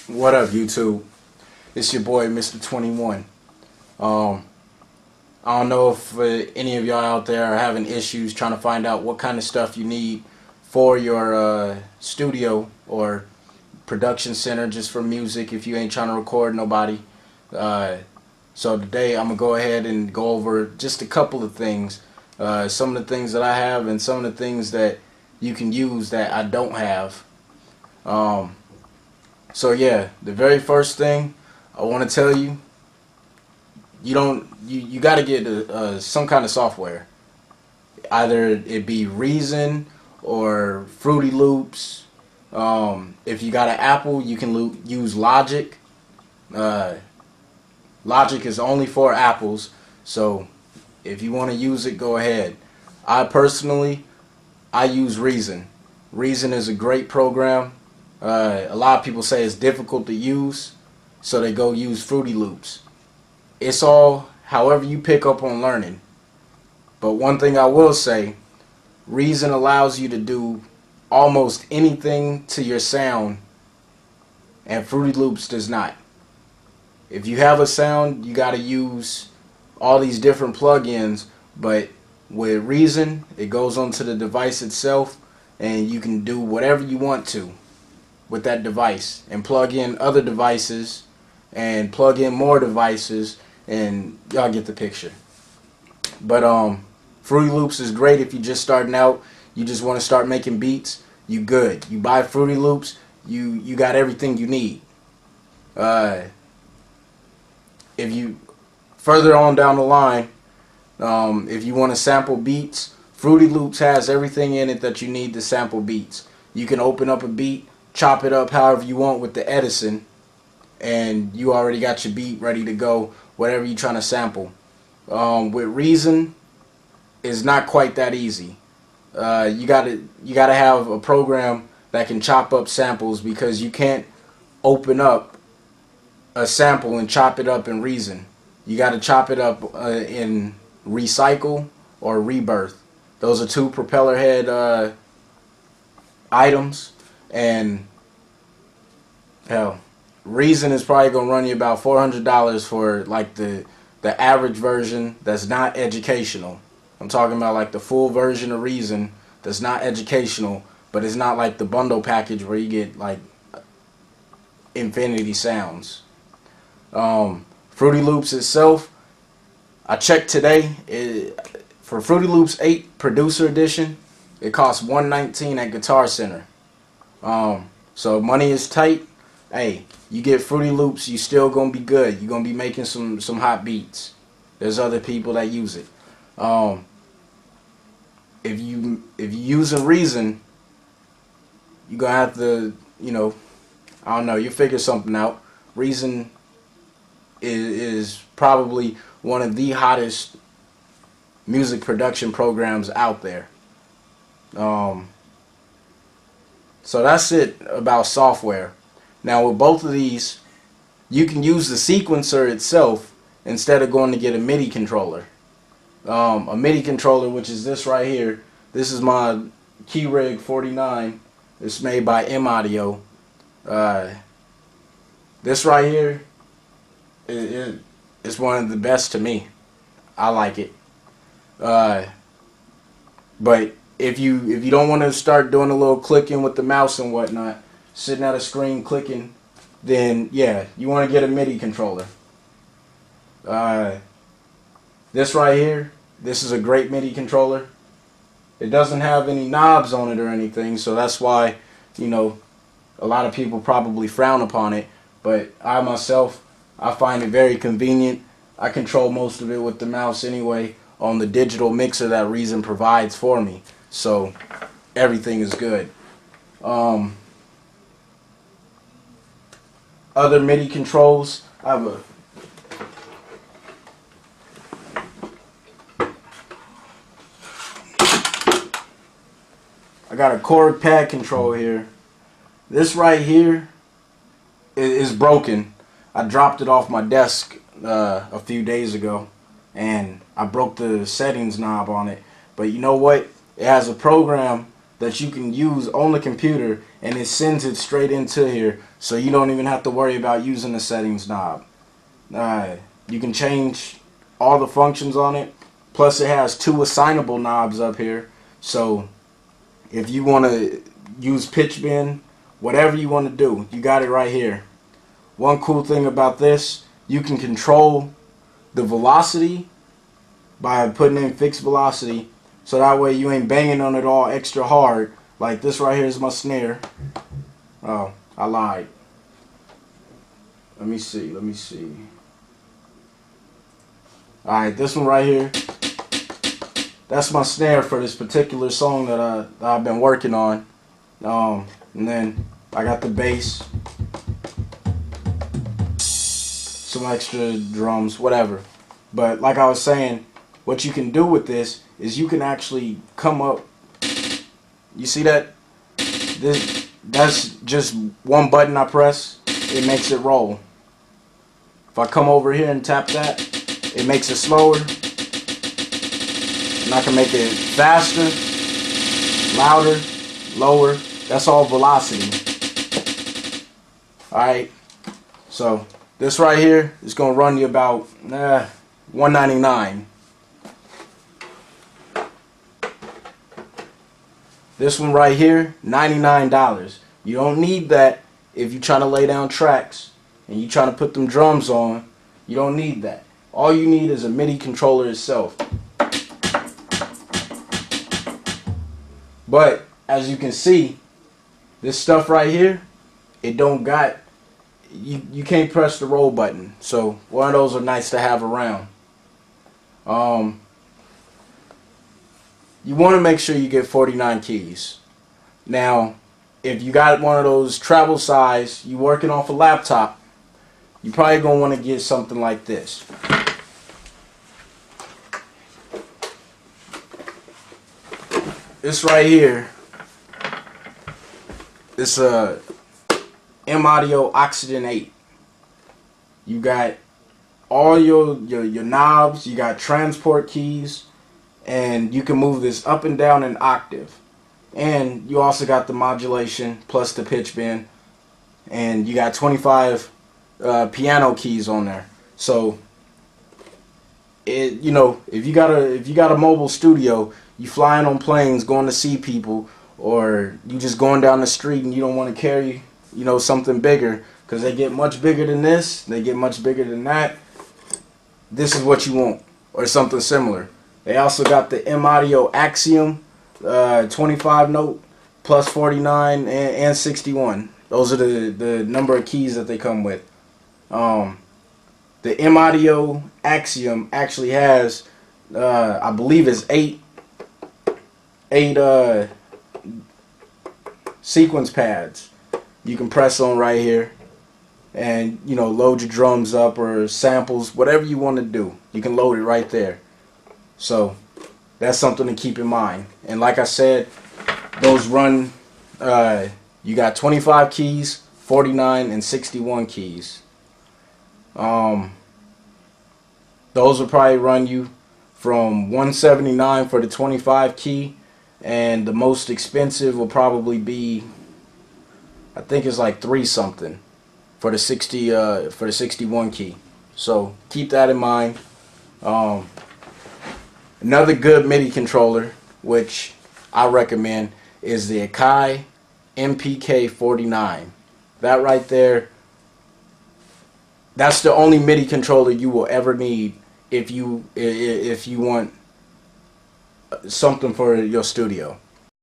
What up, YouTube? It's your boy, Mr. 21. I don't know if any of y'all out there are having issues trying to find out what kind of stuff you need for your studio or production center just for music if you ain't trying to record nobody. So today I'm going to go ahead and go over just a couple of things. Some of the things that I have and some of the things that you can use that I don't have. So yeah, the very first thing I want to tell you, you got to get some kind of software. Either it be Reason or Fruity Loops. If you got an Apple, you can use Logic. Logic is only for Apples, so if you want to use it, go ahead. I personally use Reason. Reason is a great program. A lot of people say it's difficult to use, so they go use Fruity Loops. It's all however you pick up on learning. But one thing I will say, Reason allows you to do almost anything to your sound, and Fruity Loops does not. If you have a sound, you got to use all these different plugins, but with Reason, it goes onto the device itself, and you can do whatever you want to with that device and plug in other devices and plug in more devices, and y'all get the picture. But Fruity Loops is great if you're just starting out, you just want to start making beats. You good. You buy Fruity Loops, you got everything you need. If you further on down the line, if you want to sample beats, Fruity Loops has everything in it that you need to sample beats. You can open up a beat, chop it up however you want with the Edison, and you already got your beat ready to go, whatever you're trying to sample. With Reason, it's not quite that easy. You gotta have a program that can chop up samples, because you can't open up a sample and chop it up in Reason. You got to chop it up in Recycle or Rebirth. Those are two propeller head items, and hell, Reason is probably gonna run you about $400 for like the average version that's not educational. I'm talking about like the full version of Reason that's not educational, but it's not like the bundle package where you get like infinity sounds. Fruity Loops itself, I checked today, for Fruity Loops 8 Producer Edition, it costs $119 at Guitar Center. So money is tight. Hey, you get Fruity Loops, you still gonna be good. You're gonna be making some hot beats. There's other people that use it. If you using Reason, you're gonna have to, I don't know, you figure something out. Reason is probably one of the hottest music production programs out there. So that's it about software. Now with both of these, you can use the sequencer itself instead of going to get a MIDI controller. A MIDI controller, which is this right here. This is my Keyrig 49. It's made by M-Audio. This right here, it's one of the best to me. I like it. But if you don't want to start doing a little clicking with the mouse and whatnot, sitting at a screen clicking, then yeah, you want to get a MIDI controller. This right here, this is a great MIDI controller. It doesn't have any knobs on it or anything, so that's why, a lot of people probably frown upon it. But I myself, I find it very convenient. I control most of it with the mouse anyway on the digital mixer that Reason provides for me. So everything is good. Other MIDI controls, I got a chord pad control here. This right here is broken. I dropped it off my desk a few days ago, and I broke the settings knob on it. But you know what? It has a program that you can use on the computer, and it sends it straight into here, so you don't even have to worry about using the settings knob. You can change all the functions on it. Plus it has 2 assignable knobs up here, so if you want to use pitch bend, whatever you want to do, you got it right here. One cool thing about this, you can control the velocity by putting in fixed velocity, so that way you ain't banging on it all extra hard. Like this right here is my snare. Oh, I lied. Let me see. Alright, this one right here, that's my snare for this particular song that I've been working on. And then I got the bass, some extra drums, whatever. But like I was saying, what you can do with this is you can actually come up. You see that? That's just one button I press, it makes it roll. If I come over here and tap that, it makes it slower. And I can make it faster, louder, lower. That's all velocity. Alright, so this right here is going to run you about $199. This one right here, $99. You don't need that if you're trying to lay down tracks and you're trying to put them drums on. You don't need that. All you need is a MIDI controller itself. But as you can see, this stuff right here, it don't got, you can't press the roll button. So one of those are nice to have around. You want to make sure you get 49 keys. Now, if you got one of those travel size, you working off a laptop, you probably gonna want to get something like this. This right here, it's a M-Audio Oxygen 8. You got all your knobs, you got transport keys, and you can move this up and down an octave. And you also got the modulation plus the pitch bend, and you got 25 piano keys on there. So it, you know, if you got a mobile studio, you flying on planes, going to see people, or you just going down the street and you don't want to carry, you know, something bigger, because they get much bigger than this, they get much bigger than that. This is what you want, or something similar. They also got the M-Audio Axiom 25 note plus 49 and 61. Those are the number of keys that they come with. The M-Audio Axiom actually has I believe it's eight sequence pads you can press on right here, and you know, load your drums up or samples, whatever you want to do, you can load it right there. So that's something to keep in mind. And like I said, those run, you got 25 keys, 49 and 61 keys. Those will probably run you from $179 for the 25 key, and the most expensive will probably be, I think it's like $3 something for the 61 key. So keep that in mind. Another good MIDI controller, which I recommend, is the Akai MPK49. That right there, that's the only MIDI controller you will ever need if you want something for your studio.